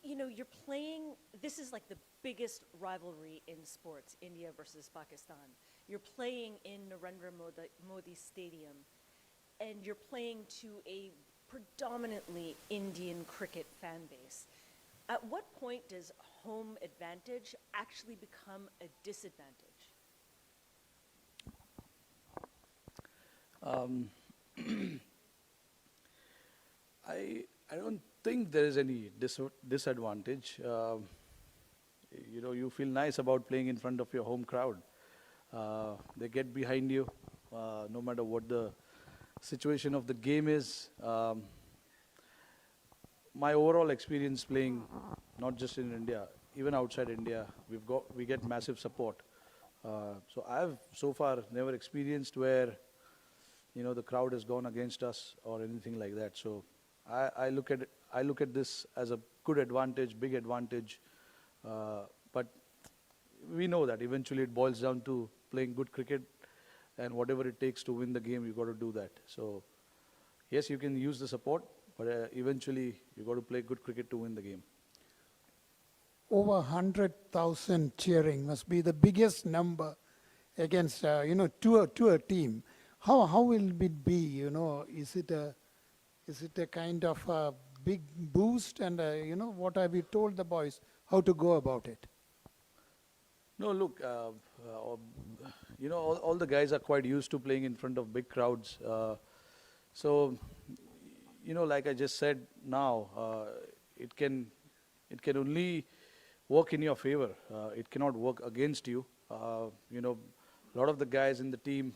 You're playing, this is like the biggest rivalry in sports, India versus Pakistan. You're playing in Narendra Modi Stadium, and you're playing to a predominantly Indian cricket fan base. At what point does home advantage actually become a disadvantage? I don't think there is any disadvantage. You feel nice about playing in front of your home crowd. They get behind you, no matter what the situation of the game is. My overall experience playing, not just in India, even outside India, we get massive support. So I've so far never experienced where the crowd has gone against us or anything like that. So I look at this as a good advantage, big advantage. But we know that eventually it boils down to playing good cricket, and whatever it takes to win the game, you got to do that. So yes, you can use the support, but eventually you got to play good cricket to win the game. Over 100,000 cheering must be the biggest number against to a team. How will it be? Is it a kind of a big boost? And what have you told the boys how to go about it? No, look, all the guys are quite used to playing in front of big crowds. So, like I just said now, it can only work in your favor. It cannot work against you. A lot of the guys in the team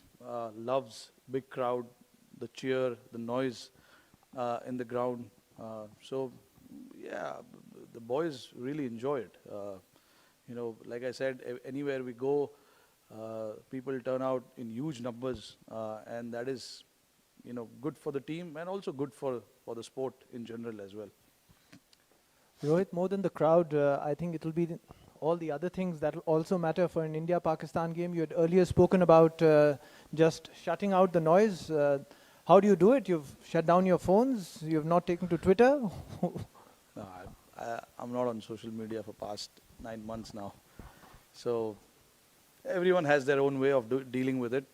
loves big crowd, the cheer, the noise in the ground. So, yeah, the boys really enjoy it. Like I said, anywhere we go, people turn out in huge numbers, and that is, good for the team and also good for the sport in general as well. Rohit, more than the crowd, I think it will be all the other things that will also matter for an India-Pakistan game. You had earlier spoken about just shutting out the noise. How do you do it? You've shut down your phones? You've not taken to Twitter? No, I'm not on social media for past 9 months now. So everyone has their own way of dealing with it.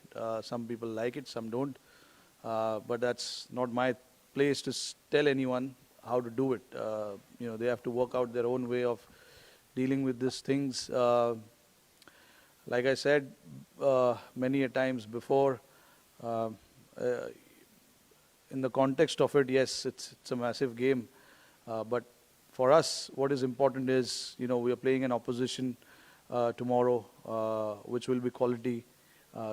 Some people like it, some don't. But that's not my place to tell anyone how to do it. They have to work out their own way of dealing with these things. Like I said many a times before, in the context of it, yes, it's a massive game. But for us, what is important is, we are playing an opposition tomorrow, which will be quality.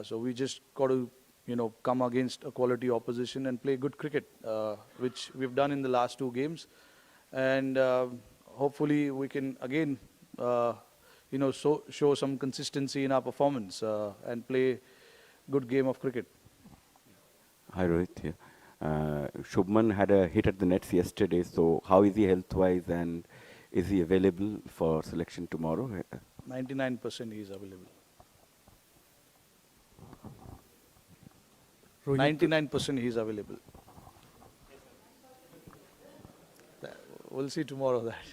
So we just got to, come against a quality opposition and play good cricket, which we've done in the last 2 games. And hopefully we can again, show some consistency in our performance and play good game of cricket. Hi Rohit here. Shubman had a hit at the nets yesterday, so how is he health-wise and is he available for selection tomorrow? 99% he is available. Rohit, 99% he is available. We'll see tomorrow that.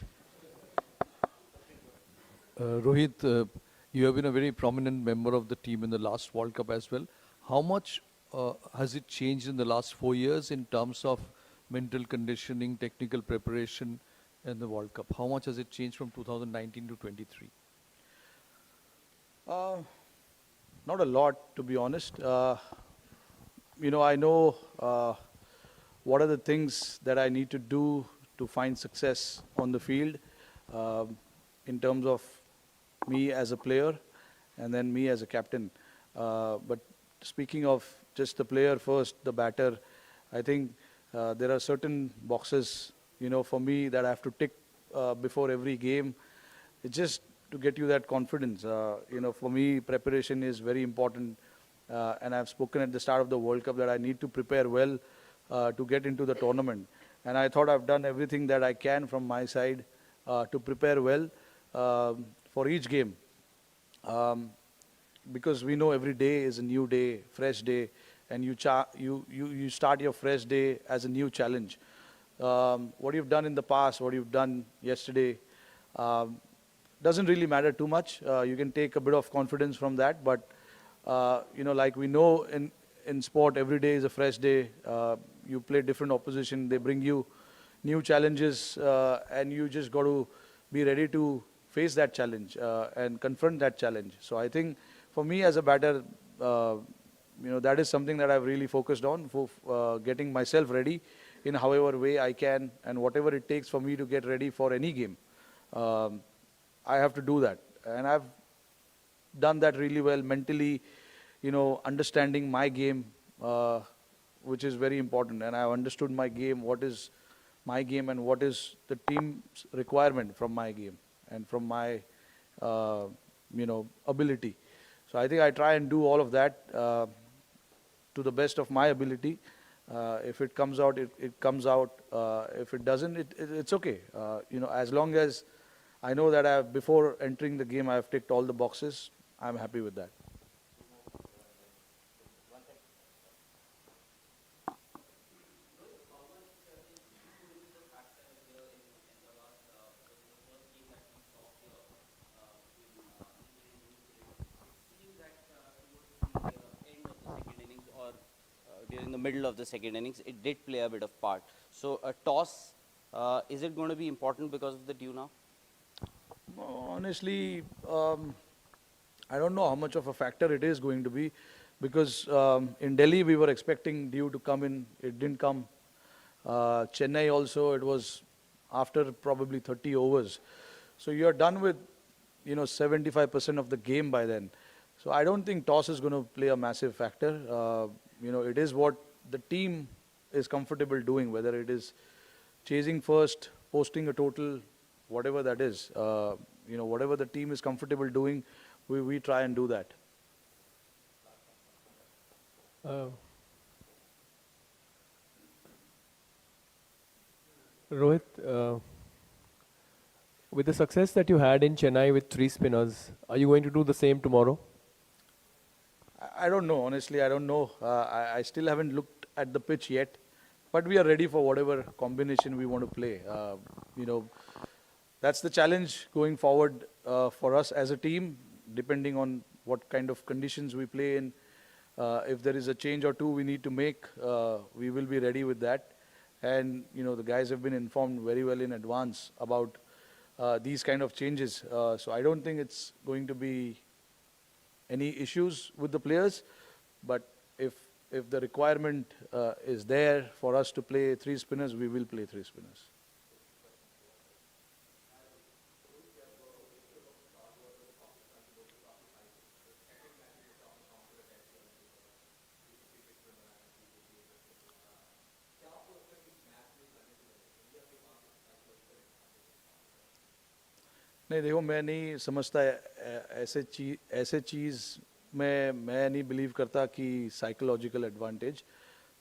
Rohit, you have been a very prominent member of the team in the last World Cup as well. How much has it changed in the last 4 years in terms of mental conditioning, technical preparation in the World Cup? How much has it changed from 2019 to 23? Not a lot, to be honest. I know what are the things that I need to do to find success on the field, in terms of me as a player and then me as a captain. But speaking of just the player first, the batter, I think there are certain boxes, for me that I have to tick before every game. It's just to get you that confidence. For me, preparation is very important. And I've spoken at the start of the World Cup that I need to prepare well to get into the tournament. And I thought I've done everything that I can from my side to prepare well for each game. Because we know every day is a new day, fresh day, and you start your fresh day as a new challenge. What you've done in the past, what you've done yesterday, doesn't really matter too much. You can take a bit of confidence from that, but like we know in sport, every day is a fresh day. You play different opposition, they bring you new challenges, and you just got to be ready to face that challenge and confront that challenge. So I think for me as a batter, that is something that I've really focused on, for getting myself ready in however way I can, and whatever it takes for me to get ready for any game. I have to do that, and I've done that really well mentally, understanding my game, which is very important, and I've understood my game, what is my game and what is the team's requirement from my game and from my ability. So I think I try and do all of that to the best of my ability. If it comes out, it comes out. If it doesn't, it's okay. As long as I know that before entering the game, I've ticked all the boxes, I'm happy with that. End of the second innings or during the middle of the second innings, it did play a bit of part. So a toss, is it going to be important because of the dew now? Honestly, I don't know how much of a factor it is going to be, because in Delhi we were expecting dew to come in, it didn't come. Chennai also, it was after probably 30 overs. So you're done with 75% of the game by then. So I don't think toss is going to play a massive factor. It is what the team is comfortable doing, whether it is chasing first, posting a total, whatever that is. Whatever the team is comfortable doing, we try and do that. Rohit, with the success that you had in Chennai with 3 spinners, are you going to do the same tomorrow? I don't know, honestly, I don't know. I still haven't looked at the pitch yet, but we are ready for whatever combination we want to play. That's the challenge going forward for us as a team, depending on what kind of conditions we play in. If there is a change or two we need to make, we will be ready with that. And, the guys have been informed very well in advance about these kind of changes. So I don't think it's going to be any issues with the players, but if the requirement is there for us to play 3 spinners, we will play 3 spinners. नहीं देखो, मैं नहीं समझता ऐसे चीज़ में मैं नहीं believe करता कि साइकोलॉजिकल एडवांटेज,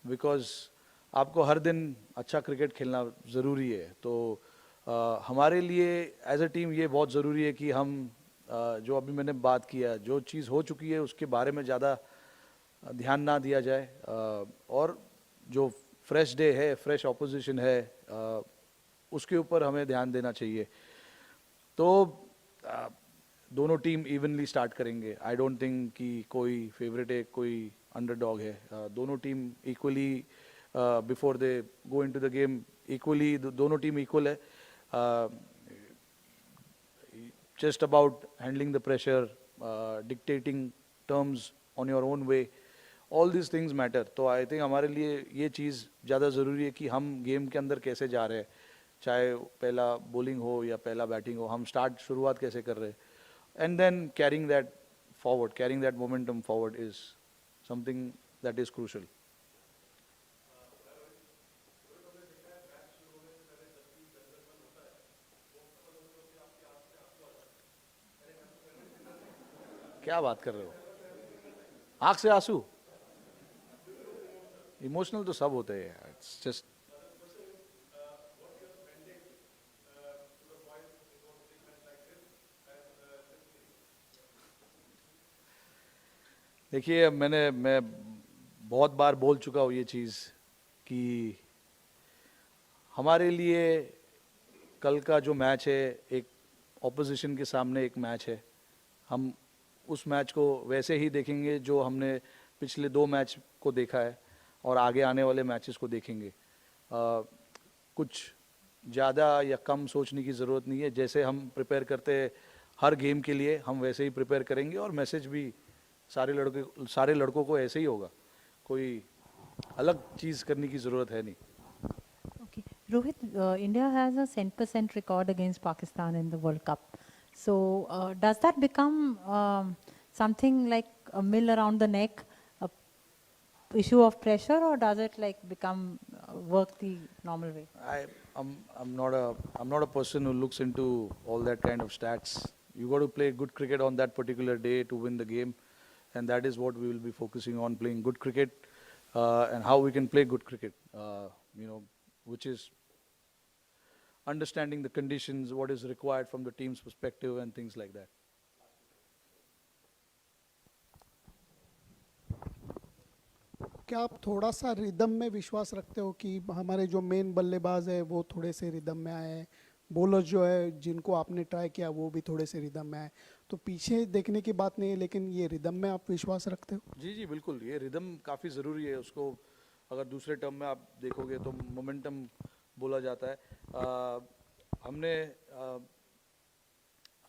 बिकॉज आपको हर दिन अच्छा क्रिकेट खेलना ज़रूरी है. तो हमारे लिए एज अ टीम ये बहुत ज़रूरी है कि हम जो अभी मैंने बात किया, जो चीज़ हो चुकी है उसके बारे में ज़्यादा ध्यान ना दिया जाए, और जो फ्रेश डे है, फ्रेश ऑपोजिशन है, उसके ऊपर हमें ध्यान देना चाहिए. तो दोनों टीम इवनली स्टार्ट करेंगे. आई डोंट थिंक कि कोई फेवरेट है, कोई अंडरडॉग है. दोनों team equally before they go into the game, equally दोनों टीम इक्वल है. Just about handling the pressure, dictating terms on your own way, all this things matter. तो I think हमारे लिए ये चीज़ ज़्यादा ज़रूरी है कि हम गेम के अंदर कैसे जा रहे हैं, चाहे पहला बॉलिंग हो या पहला बैटिंग हो, हम शुरुआत कैसे कर रहे हैं. And then carrying that forward, carrying that momentum forward is something that is crucial. क्या बात कर रहे हो? आंख से आंसू? इमोशनल तो सब होते हैं. इट्स जस्ट देखिए, मैं बहुत बार बोल चुका हूँ ये चीज़ कि हमारे लिए कल का जो मैच है एक ऑपोजिशन के सामने एक मैच है. हम उस मैच को वैसे ही देखेंगे जो हमने पिछले 2 मैच को देखा है और आगे आने वाले मैचेस को देखेंगे. कुछ ज़्यादा या कम सोचने की ज़रूरत नहीं है. जैसे हम प्रिपेयर करते हैं हर गेम के लिए, हम वैसे ही प्रिपेयर करेंगे और मैसेज भी सारे लड़कों को ऐसे ही होगा. कोई अलग चीज़ करने की ज़रूरत है नहीं. Okay. Rohit, India has a 100% record against Pakistan in the World Cup. So, does that become something like a mill around the neck, a issue of pressure, or does it like become work the normal way? I'm not a person who looks into all that kind of stats. You got to play good cricket on that particular day to win the game, and that is what we will be focusing on: playing good cricket and how we can play good cricket. Which is understanding the conditions, what is required from the team's perspective, and things like that. क्या आप थोड़ा सा rhythm में विश्वास रखते हो कि हमारे जो मेन बल्लेबाज है वो थोड़े से रिदम में आए हैं, बॉलर जो है जिनको आपने ट्राई किया वो भी थोड़े से रिदम में आए, तो पीछे देखने की बात नहीं है लेकिन ये रिदम में आप विश्वास रखते हो? जी जी बिल्कुल, ये रिदम काफ़ी ज़रूरी है. उसको अगर दूसरे टर्म में आप देखोगे तो मोमेंटम बोला जाता है.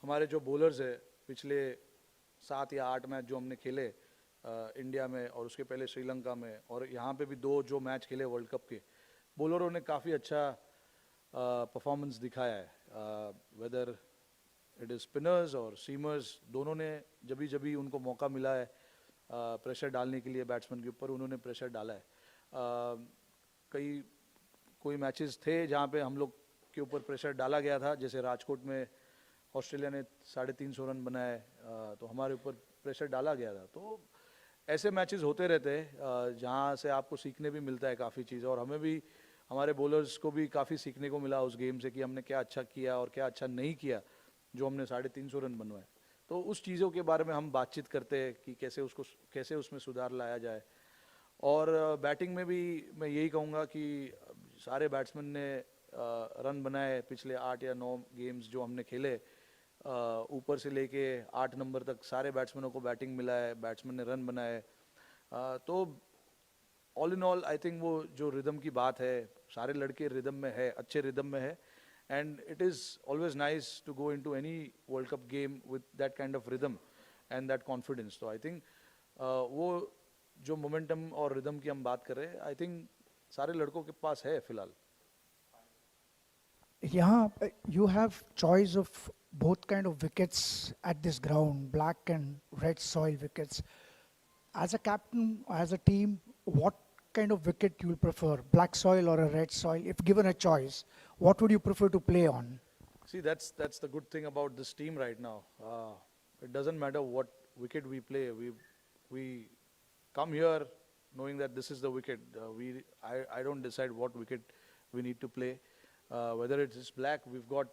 हमारे जो बॉलर्स है पिछले 7 या 8 मैच जो हमने खेले इंडिया में और उसके पहले श्रीलंका में और यहाँ पे भी 2 जो मैच खेले वर्ल्ड कप के, बॉलरों ने काफ़ी अच्छा परफॉर्मेंस दिखाया है. वेदर इट इज़ स्पिनर्स और सीमर्स, दोनों ने जब भी उनको मौका मिला है प्रेशर डालने के लिए बैट्समैन के ऊपर, उन्होंने प्रेशर डाला है. कोई मैचेस थे जहाँ पे हम लोग के ऊपर प्रेशर डाला गया था, जैसे राजकोट में ऑस्ट्रेलिया ने 350 रन बनाए, तो हमारे ऊपर प्रेशर डाला गया था. तो ऐसे मैचेस होते रहते हैं जहाँ से आपको सीखने भी मिलता है काफ़ी चीज़, और हमें भी, हमारे बॉलर्स को भी काफ़ी सीखने को मिला उस गेम से कि हमने क्या अच्छा किया और क्या अच्छा नहीं किया जो हमने 350 रन बनवाए. तो उस चीज़ों के बारे में हम बातचीत करते हैं कि कैसे उसमें सुधार लाया जाए. और बैटिंग में भी मैं यही कहूँगा कि सारे बैट्समैन ने रन बनाए पिछले 8 या 9 गेम्स जो हमने खेले, ऊपर से लेके 8 नंबर तक सारे बैट्समैनों को बैटिंग मिला है, बैट्समैन ने रन बनाए. तो all in all I think वो जो रिदम की बात है, सारे लड़के रिदम में है, अच्छे रिदम में है, and it is always nice to go into any World Cup game with that kind of rhythm and that confidence. तो आई थिंक वो जो मोमेंटम और रिदम की हम बात कर रहे हैं, आई थिंक सारे लड़कों के पास है फिलहाल. Yeah, you have choice of both kind of wickets at this ground, black and red soil wickets. As a captain, as a team, what kind of wicket you will prefer, black soil or a red soil? If given a choice, what would you prefer to play on? See, that's the good thing about this team right now. It doesn't matter what wicket we play. We come here knowing that this is the wicket. I don't decide what wicket we need to play. Whether it is black, we've got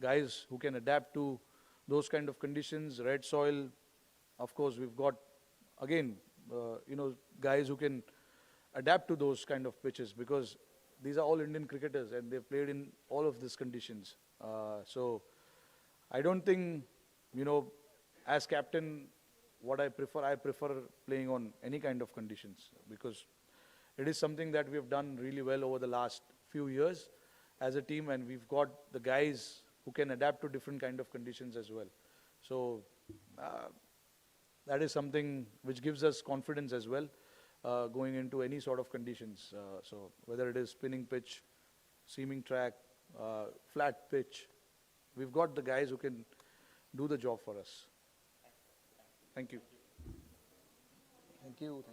guys who can adapt to those kind of conditions. Red soil, of course, we've got again, guys who can adapt to those kind of pitches, because these are all Indian cricketers and they've played in all of these conditions. So I don't think, as captain, what I prefer playing on any kind of conditions, because it is something that we have done really well over the last few years as a team, and we've got the guys who can adapt to different kind of conditions as well. So that is something which gives us confidence as well, going into any sort of conditions. So whether it is spinning pitch, seaming track, flat pitch, we've got the guys who can do the job for us. Thank you. Thank you.